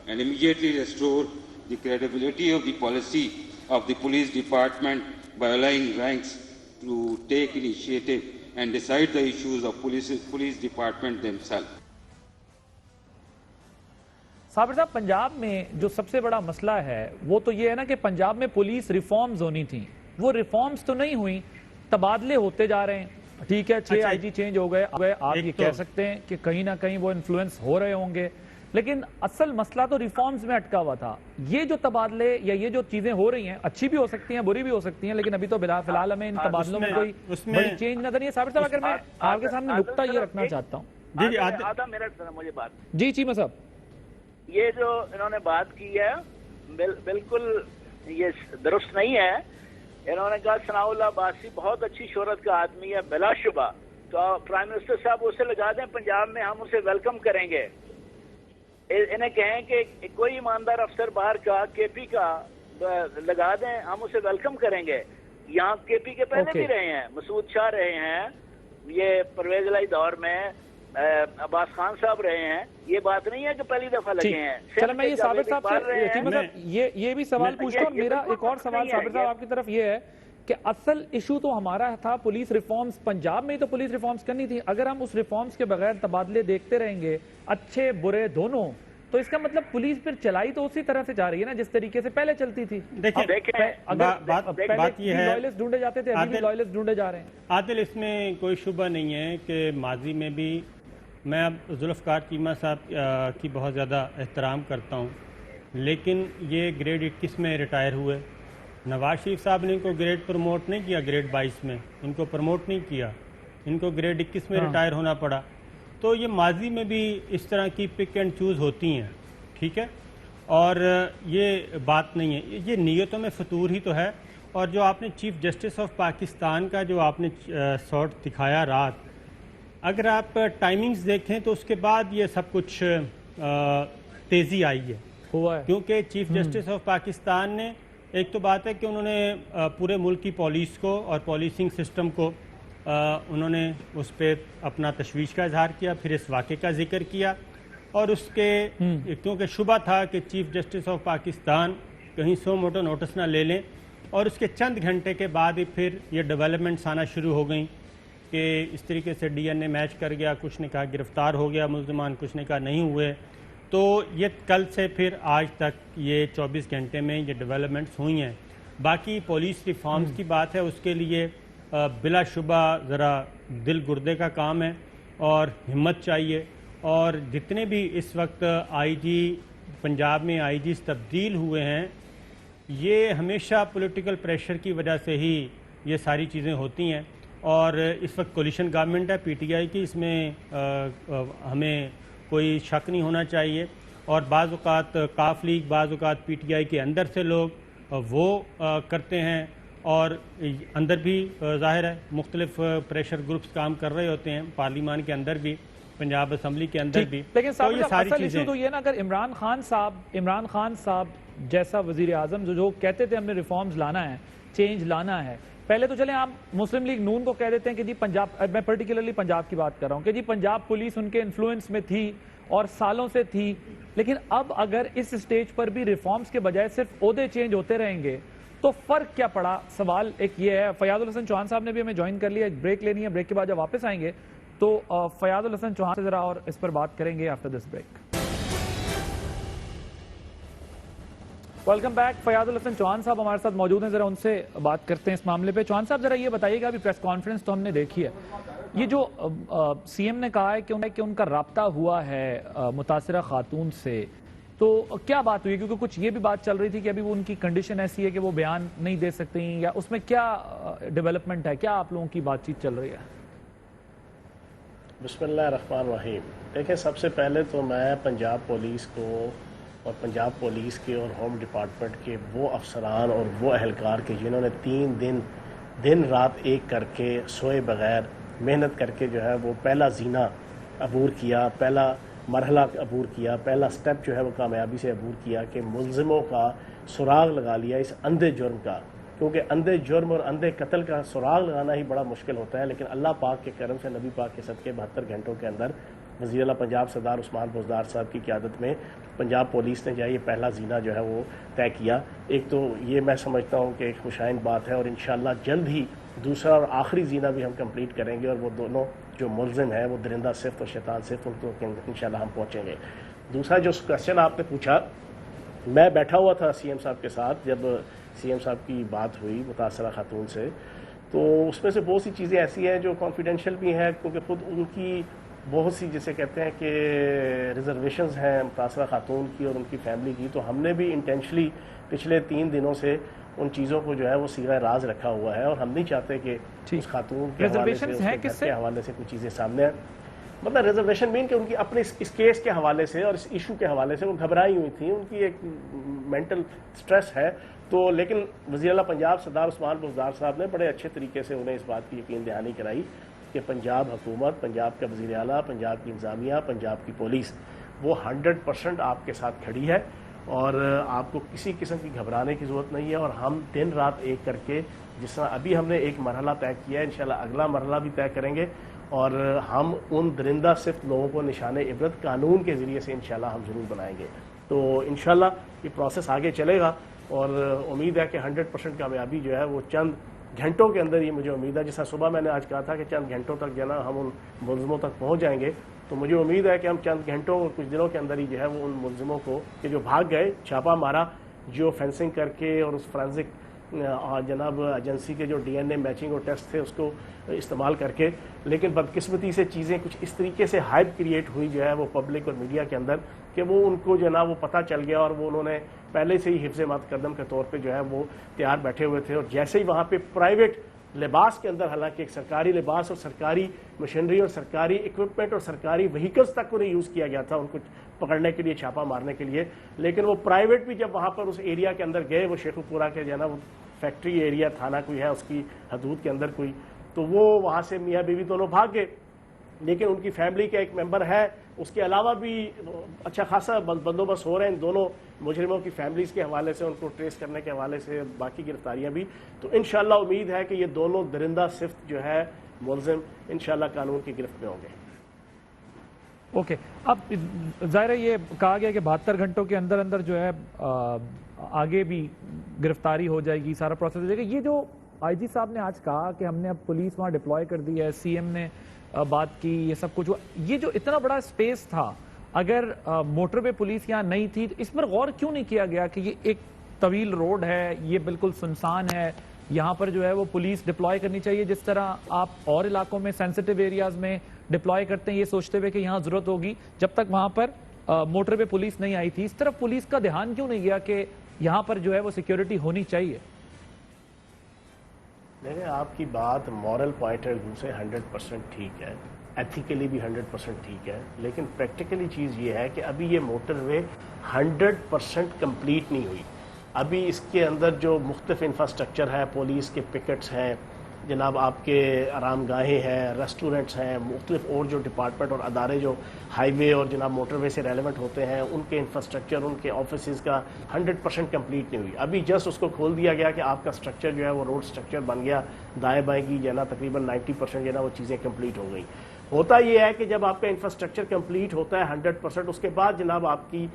Speaker 4: and immediately restore the credibility of the policy of the police department by allowing ranks to take initiative and decide the issues of police department themselves.
Speaker 1: صابر صاحب، پنجاب میں جو سب سے بڑا مسئلہ ہے وہ تو یہ ہے نا کہ پنجاب میں پولیس ریفارمز ہونی تھیں، وہ ریفارمز تو نہیں ہوئی، تبادلے ہوتے جا رہے ہیں. ٹھیک ہے 6 آئی جی چینج ہو گئے، آپ یہ کہہ سکتے ہیں کہ کہیں نہ کہیں وہ انفلوئنس ہو رہے ہوں گے، لیکن اصل مسئلہ تو ریفارمز میں اٹکا ہوا تھا. یہ جو تبادلے یا یہ جو چیزیں ہو رہی ہیں اچھی بھی ہو سکتی ہیں، بری بھی ہو سکتی ہیں، لیکن ابھی تو فی الحال ہمیں ان تبادلوں میں کوئی بڑی چینج نظر نہیں ہے. صابر صاحب، اگر میں آپ کے سامنے نقطہ یہ رکھنا چاہتا ہوں.
Speaker 2: آدھا منٹ مجھے بات.
Speaker 1: جی چیمہ صاحب،
Speaker 2: یہ جو انہوں نے بات کی ہے بالکل یہ درست نہیں ہے. انہوں نے کہا ثناء اللہ عباسی بہت اچھی شہرت کا آدمی ہے بلا شبہ، تو پرائم منسٹر صاحب اسے لگا دیں پنجاب میں، ہم اسے ویلکم کریں گے. انہیں کہیں کہ کوئی ایماندار افسر باہر کا کے پی کا لگا دیں، ہم اسے ویلکم کریں گے. یہاں کے پی کے پہلے بھی رہے ہیں، مسعود شاہ رہے ہیں، یہ پرویز الہی دور میں عباس خان صاحب رہے ہیں. یہ بات نہیں ہے کہ پہلی دفعہ لگے ہیں.
Speaker 1: چلو میں یہ صابر صاحب سے چیمہ صاحب یہ بھی سوال پوچھتا ہوں. میرا ایک اور سوال صابر صاحب آپ کی طرف یہ ہے کہ اصل ایشو تو ہمارا تھا پولیس ریفارمز. پنجاب میں ہی تو پولیس ریفارمز کرنی تھی. اگر ہم اس ریفارمز کے بغیر تبادلے دیکھتے رہیں گے اچھے برے دونوں، تو اس کا مطلب پولیس پھر چلائی تو اسی طرح سے جا رہی ہے نا جس طریقے سے پہلے چلتی تھی.
Speaker 3: بات یہ ہے
Speaker 1: لائلسٹ ڈھونڈے جاتے تھے، ابھی بھی لائلسٹ ڈھونڈے جا رہے ہیں.
Speaker 3: عادل، اس میں کوئی شبہ نہیں ہے کہ ماضی میں بھی میں اب ذوالفقار چیمہ صاحب کی بہت زیادہ احترام کرتا ہوں، لیکن یہ گریڈ 21 میں ریٹائر ہوئے. نواز شریف صاحب نے ان کو گریڈ پروموٹ نہیں کیا، گریڈ 22 میں ان کو پروموٹ نہیں کیا، ان کو گریڈ 21 میں ریٹائر ہونا پڑا. تو یہ ماضی میں بھی اس طرح کی پک اینڈ چوز ہوتی ہیں، ٹھیک ہے، اور یہ بات نہیں ہے. یہ نیتوں میں فطور ہی تو ہے. اور جو آپ نے چیف جسٹس آف پاکستان کا جو آپ نے سارٹ دکھایا رات، اگر آپ ٹائمنگز دیکھیں تو اس کے بعد یہ سب کچھ تیزی آئی ہے، کیونکہ چیف جسٹس آف پاکستان نے ایک تو بات ہے کہ انہوں نے پورے ملک کی پولیس کو اور پولیسنگ سسٹم کو انہوں نے اس پہ اپنا تشویش کا اظہار کیا، پھر اس واقعے کا ذکر کیا، اور اس کے کیونکہ شبہ تھا کہ چیف جسٹس آف پاکستان کہیں سو موٹو نوٹس نہ لے لیں، اور اس کے چند گھنٹے کے بعد ہی پھر یہ ڈیولپمنٹس آنا شروع ہو گئیں کہ اس طریقے سے ڈی این اے میچ کر گیا، کچھ نے کہا گرفتار ہو گیا ملزمان، کچھ نے کہا نہیں ہوئے. تو یہ کل سے پھر آج تک یہ 24 گھنٹے میں یہ ڈیولپمنٹس ہوئی ہیں. باقی پولیس ریفارمز کی بات ہے، اس کے لیے بلا شبہ ذرا دل گردے کا کام ہے اور ہمت چاہیے، اور جتنے بھی اس وقت آئی جی پنجاب میں آئی جیز تبدیل ہوئے ہیں، یہ ہمیشہ پولیٹیکل پریشر کی وجہ سے ہی یہ ساری چیزیں ہوتی ہیں. اور اس وقت کولیشن گورنمنٹ ہے پی ٹی آئی کی، اس میں ہمیں کوئی شک نہیں ہونا چاہیے. اور بعض اوقات کاف لیگ، بعض اوقات پی ٹی آئی کے اندر سے لوگ وہ کرتے ہیں، اور اندر بھی ظاہر ہے مختلف پریشر گروپس کام کر رہے ہوتے ہیں، پارلیمان کے اندر بھی، پنجاب اسمبلی کے اندر بھی.
Speaker 1: لیکن
Speaker 3: تو یہ ساری
Speaker 1: اصل
Speaker 3: چیزیں
Speaker 1: ایشو تو یہ نا، اگر عمران خان صاحب جیسا وزیر اعظم جو کہتے تھے ہم نے ریفارمز لانا ہے، چینج لانا ہے، پہلے تو چلیں آپ مسلم لیگ نون کو کہہ دیتے ہیں کہ جی پنجاب، میں پرٹیکولرلی پنجاب کی بات کر رہا ہوں، کہ جی پنجاب پولیس ان کے انفلوئنس میں تھی اور سالوں سے تھی، لیکن اب اگر اس سٹیج پر بھی ریفارمز کے بجائے صرف عہدے چینج ہوتے رہیں گے تو فرق کیا پڑا؟ سوال ایک یہ ہے. فیاض الحسن چوہان صاحب نے بھی ہمیں جوائن کر لیا، ایک بریک لینی ہے، بریک کے بعد جب واپس آئیں گے تو فیاض الحسن چوہان سے ذرا اور اس پر بات کریں گے after this break. Welcome back. Fayaz ul-Hasan Chohan صاحب ہمارے ساتھ موجود ہیں، ذرا ان سے بات کرتے ہیں اس معاملے پہ. چوہان صاحب ذرا یہ بتائیے گا، ابھی پریس کانفرنس تو ہم نے دیکھی ہے، یہ جو سی ایم نے کہا ہے کہ ان کا رابطہ ہوا ہے متاثرہ خاتون سے، تو کیا بات ہوئی؟ کیونکہ کچھ یہ بھی بات چل رہی تھی کہ ابھی وہ ان کی کنڈیشن ایسی ہے کہ وہ بیان نہیں دے سکتی، یا اس میں کیا ڈیولپمنٹ ہے؟ کیا آپ لوگوں کی بات چیت چل رہی ہے؟
Speaker 5: بسم اللہ الرحمن الرحیم. دیکھیں، سب سے پہلے تو میں پنجاب پولیس کو اور پنجاب پولیس کے اور ہوم ڈپارٹمنٹ کے وہ افسران اور وہ اہلکار کے جنہوں نے 3 دن رات ایک کر کے سوئے بغیر محنت کر کے جو ہے وہ پہلا زینہ عبور کیا، پہلا مرحلہ عبور کیا، پہلا سٹیپ جو ہے وہ کامیابی سے عبور کیا کہ ملزموں کا سراغ لگا لیا اس اندھے جرم کا. کیونکہ اندھے جرم اور اندھے قتل کا سراغ لگانا ہی بڑا مشکل ہوتا ہے، لیکن اللہ پاک کے کرم سے، نبی پاک کے صدقے 72 گھنٹوں کے اندر وزیر اعلیٰ پنجاب سردار عثمان بزدار صاحب کی قیادت میں پنجاب پولیس نے جو ہے یہ پہلا زینہ جو ہے وہ طے کیا. ایک تو یہ میں سمجھتا ہوں کہ ایک خوشائن بات ہے، اور انشاءاللہ جلد ہی دوسرا اور آخری زینہ بھی ہم کمپلیٹ کریں گے، اور وہ دونوں جو ملزم ہیں وہ درندہ صفت اور شیطان صفت، ان کو انشاءاللہ ہم پہنچیں گے. دوسرا جو کویسچن آپ نے پوچھا، میں بیٹھا ہوا تھا سی ایم صاحب کے ساتھ جب سی ایم صاحب کی بات ہوئی متاثرہ خاتون سے، تو اس میں سے بہت سی چیزیں ایسی ہیں جو کانفیڈینشیل بھی ہیں، کیونکہ خود ان کی بہت سی جسے کہتے ہیں کہ ریزرویشنز ہیں متاثرہ خاتون کی اور ان کی فیملی کی. تو ہم نے بھی انٹینشلی پچھلے 3 دنوں سے ان چیزوں کو جو ہے وہ صیغہ راز رکھا ہوا ہے، اور ہم نہیں چاہتے کہ اس خاتون کے حوالے سے، اس کے گھر کے حوالے سے کچھ چیزیں سامنے آئیں. مطلب ریزرویشن مین کہ ان کی اپنے اس کیس کے حوالے سے اور اس ایشو کے حوالے سے وہ گھبرائی ہوئی تھیں، ان کی ایک مینٹل سٹریس ہے. تو لیکن وزیر اعلیٰ پنجاب سردار عثمان بزدار صاحب نے بڑے اچھے طریقے سے انہیں اس بات کی یقین دہانی کرائی کہ پنجاب حکومت، پنجاب کا وزیر اعلیٰ، پنجاب کی انتظامیہ، پنجاب کی پولیس وہ 100% آپ کے ساتھ کھڑی ہے، اور آپ کو کسی قسم کی گھبرانے کی ضرورت نہیں ہے. اور ہم دن رات ایک کر کے، جس طرح ابھی ہم نے ایک مرحلہ طے کیا ہے، انشاءاللہ اگلا مرحلہ بھی طے کریں گے، اور ہم ان درندہ صفت لوگوں کو نشان عبرت قانون کے ذریعے سے انشاءاللہ ہم ضرور بنائیں گے. تو انشاءاللہ یہ پروسیس آگے چلے گا، اور امید ہے کہ 100% کامیابی جو ہے وہ چند گھنٹوں کے اندر ہی مجھے امید ہے. جس طرح صبح میں نے آج کہا تھا کہ چند گھنٹوں تک جو ہے نا ہم ان ملزموں تک پہنچ جائیں گے، تو مجھے امید ہے کہ ہم چند گھنٹوں اور کچھ دنوں کے اندر ہی جو ہے وہ ان ملزموں کو کہ جو بھاگ گئے، چھاپا مارا، جیو فینسنگ کر کے اور اس فرانزک جناب ایجنسی کے جو ڈی این اے میچنگ اور ٹیسٹ تھے اس کو استعمال کر کے، لیکن بدقسمتی سے چیزیں کچھ اس طریقے سے ہائپ کریٹ ہوئی جو ہے وہ پبلک اور میڈیا کے اندر کہ وہ ان کو جو ہے نا وہ پتہ چل گیا، اور وہ انہوں نے پہلے سے ہی حفظ مقدم کے طور پہ جو ہے وہ تیار بیٹھے ہوئے تھے. اور جیسے ہی وہاں پہ پرائیویٹ لباس کے اندر، حالانکہ ایک سرکاری لباس اور سرکاری مشینری اور سرکاری اکوپمنٹ اور سرکاری وہیکلز تک انہیں یوز کیا گیا تھا ان کو پکڑنے کے لیے، چھاپا مارنے کے لیے، لیکن وہ پرائیویٹ بھی جب وہاں پر اس ایریا کے اندر گئے، وہ شیخو پورہ کے جو ہے نا وہ فیکٹری ایریا تھانہ کوئی ہے اس کی حدود کے اندر کوئی، تو وہ وہاں سے میاں بیوی دونوں بھاگ گئے. لیکن ان کی فیملی کا ایک ممبر ہے اس کے علاوہ بھی اچھا خاصا بندوبست ہو رہے ہیں ان دونوں مجرموں کی فیملیز کے حوالے سے، ان کو ٹریس کرنے کے حوالے سے، باقی گرفتاریاں بھی. تو انشاءاللہ امید ہے کہ یہ دونوں درندہ صفت جو ہے ملزم انشاءاللہ قانون کی گرفت میں ہوں گے.
Speaker 1: اوکے، اب ظاہر ہے یہ کہا گیا کہ 72 گھنٹوں کے اندر اندر جو ہے آگے بھی گرفتاری ہو جائے گی، سارا پروسیس ہو جائے گا. یہ جو آئی جی صاحب نے آج کہا کہ ہم نے اب پولیس وہاں ڈپلوائے کر دی ہے، سی ایم نے بات کی، یہ سب کچھ ہوا، یہ جو اتنا بڑا اسپیس تھا، اگر موٹر وے پولیس یہاں نہیں تھی، اس پر غور کیوں نہیں کیا گیا کہ یہ ایک طویل روڈ ہے، یہ بالکل سنسان ہے، یہاں پر جو ہے وہ پولیس ڈپلوائے کرنی چاہیے جس طرح آپ اور علاقوں میں سینسٹیو ایریاز میں ڈپلوائے کرتے ہیں، یہ سوچتے ہوئے کہ یہاں ضرورت ہوگی، جب تک وہاں پر موٹر وے پولیس نہیں آئی تھی. اس طرف پولیس کا دھیان کیوں نہیں گیا کہ یہاں پر جو ہے وہ سیکیورٹی ہونی چاہیے؟
Speaker 5: دیکھیں، آپ کی بات مورل پوائنٹ آف ویو سے 100% ٹھیک ہے، ایتھیکلی بھی 100% ٹھیک ہے، لیکن پریکٹیکلی چیز یہ ہے کہ ابھی یہ موٹر وے 100% کمپلیٹ نہیں ہوئی. ابھی اس کے اندر جو مختلف انفراسٹرکچر ہے، پولیس کے پکٹس ہیں جناب، آپ کے آرام گاہیں ہیں، ریسٹورنٹس ہیں، مختلف اور جو ڈپارٹمنٹ اور ادارے جو ہائی وے اور جناب موٹر وے سے ریلیونٹ ہوتے ہیں، ان کے انفراسٹرکچر، ان کے آفیسز کا 100% کمپلیٹ نہیں ہوئی. ابھی جسٹ اس کو کھول دیا گیا کہ آپ کا اسٹرکچر جو ہے وہ روڈ اسٹرکچر بن گیا، دائیں بائیں کی جو ہے نا تقریباً 90% جو ہے نا وہ چیزیں کمپلیٹ ہو گئی. ہوتا یہ ہے کہ جب آپ کا انفراسٹرکچر کمپلیٹ ہوتا ہے 100%، اس کے بعد جناب آپ کی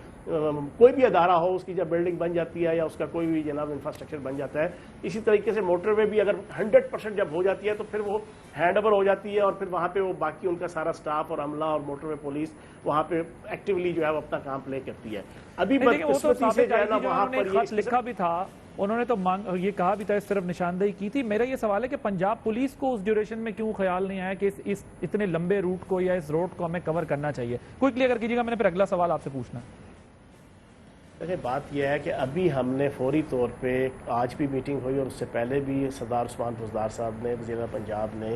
Speaker 5: کوئی بھی ادارہ ہو، اس کی جب بلڈنگ بن جاتی ہے یا اس کا کوئی بھی جناب انفراسٹرکچر بن جاتا ہے، اسی طریقے سے موٹر وے بھی اگر 100% جب ہو جاتی ہے تو پھر وہ ہینڈ اوور ہو جاتی ہے، اور پھر وہاں پہ وہ باقی ان کا سارا سٹاف اور عملہ اور موٹر وے پولیس وہاں پہ ایکٹیولی جو ہے وہ اپنا کام پلے کرتی ہے. ابھی بدقسمتی سے جو ہے نا وہاں پر
Speaker 1: خط لکھا بھی تھا، انہوں نے تو یہ کہا بھی تھا، اس طرف نشاندہی کی تھی. میرا یہ سوال ہے کہ پنجاب پولیس کو اس ڈیوریشن میں کیوں خیال نہیں آیا کہ اس اتنے لمبے روٹ کو یا اس روڈ کو ہمیں کور کرنا چاہیے؟ کوئی کلیئر کر کیجیے گا، میں نے پھر اگلا سوال آپ سے پوچھنا.
Speaker 5: دیکھیں، بات یہ ہے کہ ابھی ہم نے فوری طور پہ آج بھی میٹنگ ہوئی اور اس سے پہلے بھی سردار عثمان بزدار صاحب نے، وزیر پنجاب نے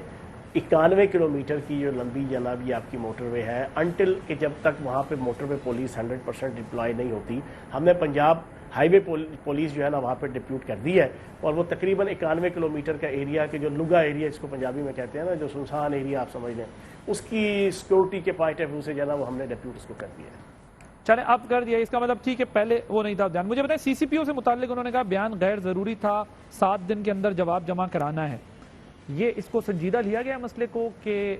Speaker 5: 91 کلومیٹر کی جو لمبی جناب یہ آپ کی موٹر وے ہے، انٹل کہ جب تک وہاں پہ موٹر وے پولیس 100% ڈپلائی نہیں ہوتی، ہم نے پنجاب ہائی وے پولیس جو ہے نا وہاں پہ ڈپیوٹ کر دی ہے، اور وہ تقریباً 91 کلومیٹر کا ایریا کہ جو لگا ایریا جس کو پنجابی میں کہتے ہیں نا، جو سنسان ایریا آپ سمجھ لیں، اس کی سیکورٹی کے پوائنٹ آف ویو سے جو ہے نا وہ ہم نے ڈپیوٹ اس کو کر دیا ہے.
Speaker 1: چلیں اب کر دیا، اس کا مطلب ٹھیک ہے، پہلے وہ نہیں تھا بیان. مجھے بتائیں سی سی پی او سے متعلق انہوں نے کہا بیان غیر ضروری تھا، 7 دن کے اندر جواب جمع کرانا ہے. یہ اس کو سنجیدہ لیا گیا مسئلے کو کہ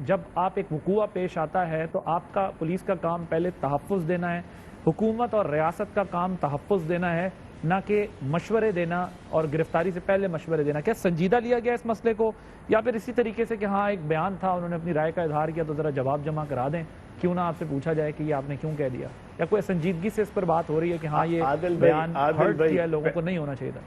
Speaker 1: جب آپ ایک وقوع پیش آتا ہے تو آپ کا پولیس کا کام پہلے تحفظ دینا ہے، حکومت اور ریاست کا کام تحفظ دینا ہے، نہ کہ مشورے دینا اور گرفتاری سے پہلے مشورے دینا. کیا سنجیدہ لیا گیا اس مسئلے کو، یا پھر اسی طریقے سے کہ ہاں ایک بیان تھا، انہوں نے اپنی رائے کا اظہار کیا تو ذرا جواب جمع کرا دیں، کیوں نہ آپ سے پوچھا جائے کہ یہ آپ نے کیوں کہہ دیا، یا کوئی سنجیدگی سے اس پر بات ہو رہی ہے کہ ہاں یہ بیان ہرٹ کیا، لوگوں کو نہیں ہونا چاہیے تھا؟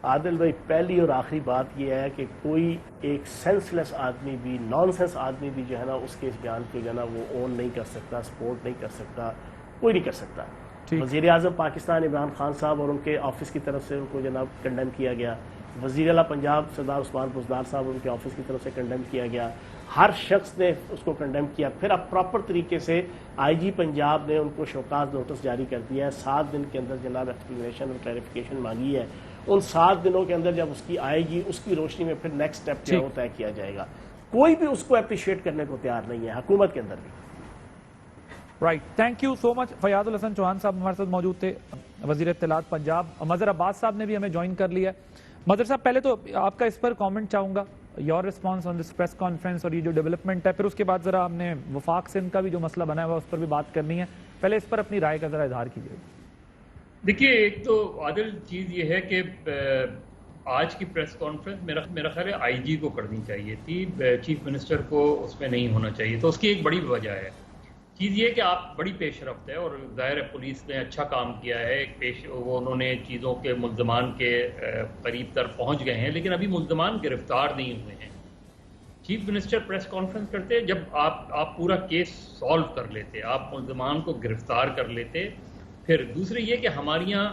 Speaker 5: عادل بھائی، پہلی اور آخری بات یہ ہے کہ کوئی ایک سینس لیس آدمی بھی، نان سینس آدمی بھی جو ہے نا اس کے اس بیان کو جو ہے نا وہ اون نہیں کر سکتا، سپورٹ نہیں کر سکتا، کوئی نہیں کر سکتا. وزیر اعظم پاکستان عمران خان صاحب اور ان کے آفس کی طرف سے ان کو جناب کنڈیم کیا گیا، وزیر اعلیٰ پنجاب سردار عثمان بزدار صاحب اور ان کے آفس کی طرف سے کنڈیم کیا گیا، ہر شخص نے اس کو کنڈیم کیا. پھر اب پراپر طریقے سے آئی جی پنجاب نے ان کو شوکاز نوٹس جاری کر دیا ہے، 7 دن کے اندر جناب ایکسپلینیشن اور کلیریفیکیشن مانگی ہے. ان 7 دنوں کے اندر جب اس کی آئے گی، اس کی روشنی میں پھر نیکسٹ سٹیپ کیا وہ طے کیا جائے گا. کوئی بھی اس کو اپریشیٹ کرنے کو تیار نہیں ہے، حکومت کے اندر بھی.
Speaker 1: رائٹ، تھینک یو سو مچ. فیاض الحسن چوہان صاحب ہمارے ساتھ موجود تھے، وزیر اطلاعات پنجاب. مظہر عباس صاحب نے بھی ہمیں جوائن کر لیا. مظہر صاحب، پہلے تو آپ کا اس پر کامنٹ چاہوں گا، your response on this press conference اور یہ جو ڈیولپمنٹ ہے. پھر اس کے بعد ذرا ہم نے وفاق سندھ کا بھی جو مسئلہ بنا ہوا اس پر بھی بات کرنی ہے. پہلے اس پر اپنی رائے کا ذرا اظہار کیجیے.
Speaker 6: دیکھیے، ایک تو عادل چیز یہ ہے کہ آج کی پریس کانفرنس میرا خیال ہے آئی جی کو کرنی چاہیے تھی، چیف منسٹر کو اس میں نہیں ہونا چاہیے. تو اس کی ایک بڑی وجہ ہے. چیز یہ کہ آپ بڑی پیش رفت ہے، اور ظاہر ہے پولیس نے اچھا کام کیا ہے، انہوں نے چیزوں کے ملزمان کے قریب تر پہنچ گئے ہیں، لیکن ابھی ملزمان گرفتار نہیں ہوئے ہیں. چیف منسٹر پریس کانفرنس کرتے جب آپ پورا کیس سالو کر لیتے، آپ ملزمان کو گرفتار کر لیتے. پھر دوسری یہ کہ ہمارے یہاں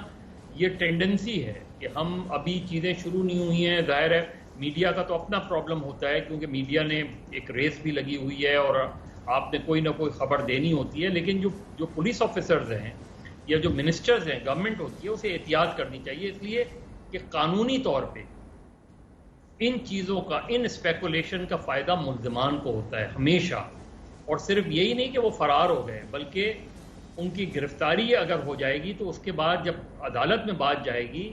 Speaker 6: یہ ٹینڈنسی ہے کہ ہم ابھی چیزیں شروع نہیں ہوئی ہیں. ظاہر ہے میڈیا کا تو اپنا پرابلم ہوتا ہے، کیونکہ میڈیا نے ایک ریس بھی لگی ہوئی ہے اور آپ نے کوئی نہ کوئی خبر دینی ہوتی ہے. لیکن جو پولیس آفیسرز ہیں یا جو منسٹرز ہیں، گورنمنٹ ہوتی ہے، اسے احتیاط کرنی چاہیے، اس لیے کہ قانونی طور پہ ان چیزوں کا، ان اسپیکولیشن کا فائدہ ملزمان کو ہوتا ہے ہمیشہ. اور صرف یہی نہیں کہ وہ فرار ہو گئے بلکہ ان کی گرفتاری اگر ہو جائے گی تو اس کے بعد جب عدالت میں بات جائے گی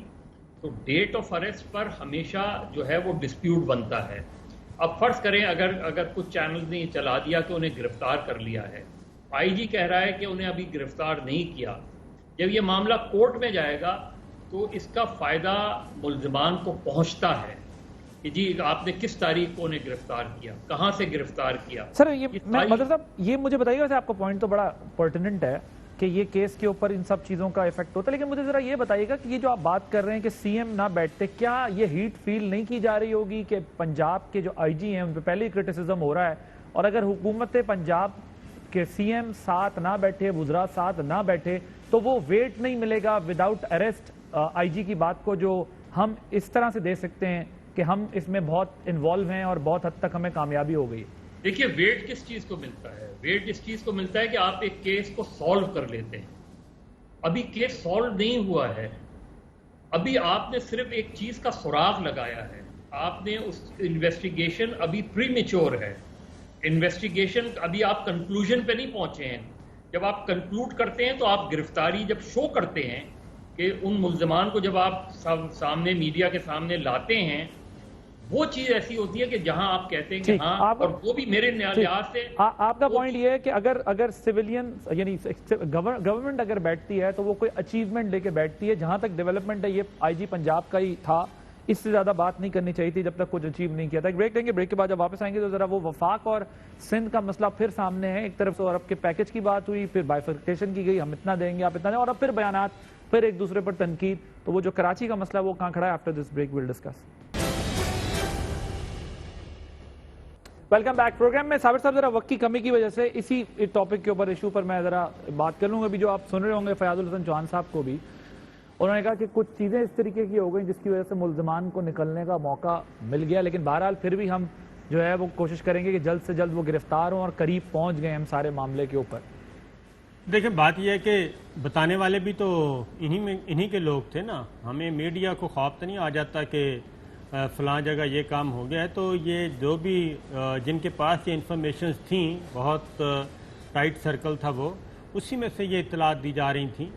Speaker 6: تو ڈیٹ آف اریسٹ پر ہمیشہ جو ہے وہ ڈسپیوٹ بنتا ہے. اب فرض کریں اگر کچھ چینل نے چلا دیا کہ انہیں گرفتار کر لیا ہے, آئی جی کہہ رہا ہے کہ انہیں ابھی گرفتار نہیں کیا. جب یہ معاملہ کورٹ میں جائے گا تو اس کا فائدہ ملزمان کو پہنچتا ہے کہ جی آپ نے کس تاریخ کو انہیں گرفتار کیا, کہاں سے گرفتار کیا.
Speaker 1: سر مدر صاحب یہ مجھے بتائیے, ویسے آپ کا پوائنٹ تو بڑا پرٹیننٹ ہے کہ یہ کیس کے اوپر ان سب چیزوں کا ایفیکٹ ہوتا ہے, لیکن مجھے ذرا یہ بتائیے گا کہ یہ جو آپ بات کر رہے ہیں کہ سی ایم نہ بیٹھتے, کیا یہ ہیٹ فیل نہیں کی جا رہی ہوگی کہ پنجاب کے جو آئی جی ہیں ان پہ پہلے ہی کرٹیسزم ہو رہا ہے, اور اگر حکومت پنجاب کے سی ایم ساتھ نہ بیٹھے, وزراء ساتھ نہ بیٹھے, تو وہ ویٹ نہیں ملے گا وداؤٹ اریسٹ آئی جی کی بات کو جو ہم اس طرح سے دے سکتے ہیں کہ ہم اس میں بہت انوالو ہیں اور بہت حد تک ہمیں کامیابی ہو گئی.
Speaker 6: دیکھیے ویٹ کس چیز کو ملتا ہے, ویٹ اس چیز کو ملتا ہے کہ آپ ایک کیس کو سالو کر لیتے ہیں. ابھی کیس سالو نہیں ہوا ہے, ابھی آپ نے صرف ایک چیز کا سراغ لگایا ہے, آپ نے اس انویسٹیگیشن ابھی پری میچور ہے, انویسٹیگیشن ابھی آپ کنکلوژن پہ نہیں پہنچے ہیں. جب آپ کنکلوڈ کرتے ہیں تو آپ گرفتاری جب شو کرتے ہیں کہ ان ملزمان کو جب آپ سامنے میڈیا کے سامنے لاتے ہیں, وہ چیز ایسی ہوتی ہے کہ جہاں آپ کہتے ہیں کہ ہاں, اور وہ بھی میرے لحاظ سے
Speaker 1: آپ کا پوائنٹ یہ ہے کہ اگر سیولین یعنی گورنمنٹ اگر بیٹھتی ہے تو وہ کوئی اچیومنٹ لے کے بیٹھتی ہے. جہاں تک ڈیولپمنٹ ہے یہ آئی جی پنجاب کا ہی تھا, اس سے زیادہ بات نہیں کرنی چاہیے تھی جب تک کچھ اچیو نہیں کیا تھا. بریک لیں گے, بریک کے بعد جب واپس آئیں گے تو ذرا وہ وفاق اور سندھ کا مسئلہ پھر سامنے ہے. ایک طرف عرب کے پیکج کی بات ہوئی, پھر بائیفرکیشن کی گئی, ہم اتنا دیں گے آپ اتنا دیں, اور اب پھر بیانات, پھر ایک دوسرے پر تنقید. تو وہ جو کراچی کا مسئلہ وہ کہاں کھڑا ہے, after this break will discuss. Welcome back. Program میں صابر صاحب ذرا وقت کی کمی کی وجہ سے اسی ٹاپک کے اوپر ایشو پر میں ذرا بات کر لوں گا. ابھی جو آپ سن رہے ہوں گے فیاض الحسن چوہان صاحب کو بھی, انہوں نے کہا کہ کچھ چیزیں اس طریقے کی ہو گئیں جس کی وجہ سے ملزمان کو نکلنے کا موقع مل گیا, لیکن بہرحال پھر بھی ہم جو ہے وہ کوشش کریں گے کہ جلد سے جلد وہ گرفتار ہوں, اور قریب پہنچ گئے ہم سارے معاملے کے اوپر.
Speaker 3: دیکھیں بات یہ ہے کہ بتانے والے بھی تو انہی کے لوگ تھے نا. ہمیں میڈیا کو خواب تو نہیں آ جاتا کہ فلاں جگہ یہ کام ہو گیا ہے, تو یہ جو بھی جن کے پاس یہ انفارمیشنز تھیں, بہت ٹائٹ سرکل تھا وہ, اسی میں سے یہ اطلاعات دی جا رہی تھیں.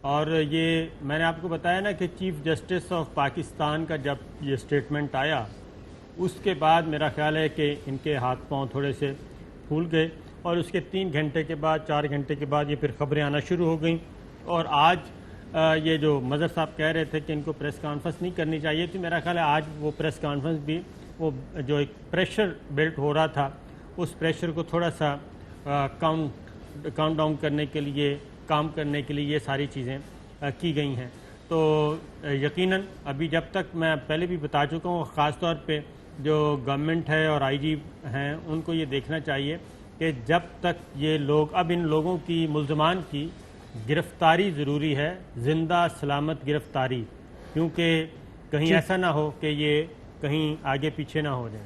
Speaker 3: اور یہ میں نے آپ کو بتایا نا کہ چیف جسٹس آف پاکستان کا جب یہ سٹیٹمنٹ آیا اس کے بعد میرا خیال ہے کہ ان کے ہاتھ پاؤں تھوڑے سے پھول گئے, اور اس کے 3 گھنٹے کے بعد 4 گھنٹے کے بعد یہ پھر خبریں آنا شروع ہو گئیں. اور آج یہ جو مظہر صاحب کہہ رہے تھے کہ ان کو پریس کانفرنس نہیں کرنی چاہیے تھی, میرا خیال ہے آج وہ پریس کانفرنس بھی وہ جو ایک پریشر بلٹ ہو رہا تھا اس پریشر کو تھوڑا سا کاؤنٹ ڈاؤن کرنے کے لیے, کام کرنے کے لیے یہ ساری چیزیں کی گئی ہیں. تو یقیناً ابھی جب تک, میں پہلے بھی بتا چکا ہوں, خاص طور پہ جو گورنمنٹ ہے اور آئی جی ہیں ان کو یہ دیکھنا چاہیے کہ جب تک یہ لوگ, اب ان لوگوں کی, ملزمان کی گرفتاری ضروری ہے, زندہ سلامت گرفتاری, کیونکہ کہیں ایسا نہ ہو کہ یہ کہیں آگے پیچھے نہ ہو جائیں.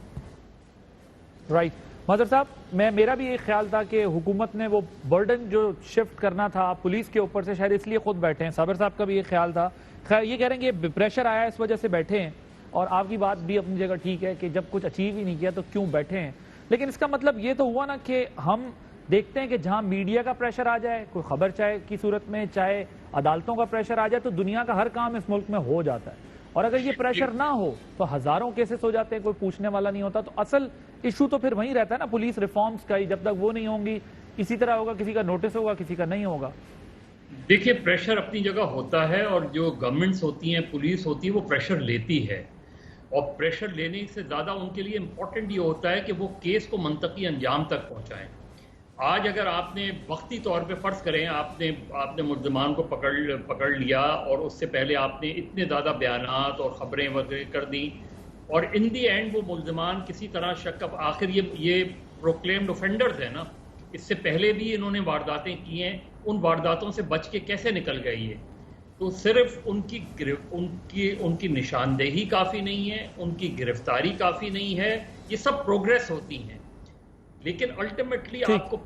Speaker 1: رائٹ. مظہر صاحب, میرا بھی ایک خیال تھا کہ حکومت نے وہ برڈن جو شفٹ کرنا تھا پولیس کے اوپر سے شاید اس لیے خود بیٹھے ہیں. صابر صاحب کا بھی ایک خیال تھا, خیر یہ کہہ رہے ہیں کہ پریشر آیا اس وجہ سے بیٹھے ہیں, اور آپ کی بات بھی اپنی جگہ ٹھیک ہے کہ جب کچھ اچیو ہی نہیں کیا تو کیوں بیٹھے ہیں. لیکن اس کا مطلب یہ تو ہوا نا کہ ہم دیکھتے ہیں کہ جہاں میڈیا کا پریشر آ جائے, کوئی خبر چاہے کی صورت میں, چاہے عدالتوں کا پریشر آ جائے, تو دنیا کا ہر کام اس ملک میں ہو جاتا ہے. اور اگر یہ پریشر نہ ہو تو ہزاروں کیسز ہو جاتے ہیں, کوئی پوچھنے والا نہیں ہوتا. تو اصل ایشو تو پھر وہیں رہتا ہے نا پولیس ریفارمز کا ہی. جب تک وہ نہیں ہوں گی اسی طرح ہوگا, کسی کا نوٹس ہوگا کسی کا نہیں ہوگا.
Speaker 6: دیکھیے پریشر اپنی جگہ ہوتا ہے, اور جو گورنمنٹس ہوتی ہیں, پولیس ہوتی ہے, وہ پریشر لیتی ہے, اور پریشر لینے سے زیادہ ان کے لیے امپورٹنٹ یہ ہوتا ہے کہ وہ کیس کو منطقی انجام تک پہنچائیں. آج اگر آپ نے وقتی طور پہ فرض کریں آپ نے ملزمان کو پکڑ لیا, اور اس سے پہلے آپ نے اتنے زیادہ بیانات اور خبریں وغیرہ کر دیں, اور ان دی اینڈ وہ ملزمان کسی طرح شک, اب آخر یہ پروکلیمڈ اوفینڈرز ہیں نا, اس سے پہلے بھی انہوں نے وارداتیں کی ہیں, ان وارداتوں سے بچ کے کیسے نکل گئی ہے. تو صرف ان کی نشاندہی کافی نہیں ہے, ان کی گرفتاری کافی نہیں ہے, یہ سب پروگریس ہوتی ہیں, لیکن الٹیمیٹلی آپ کو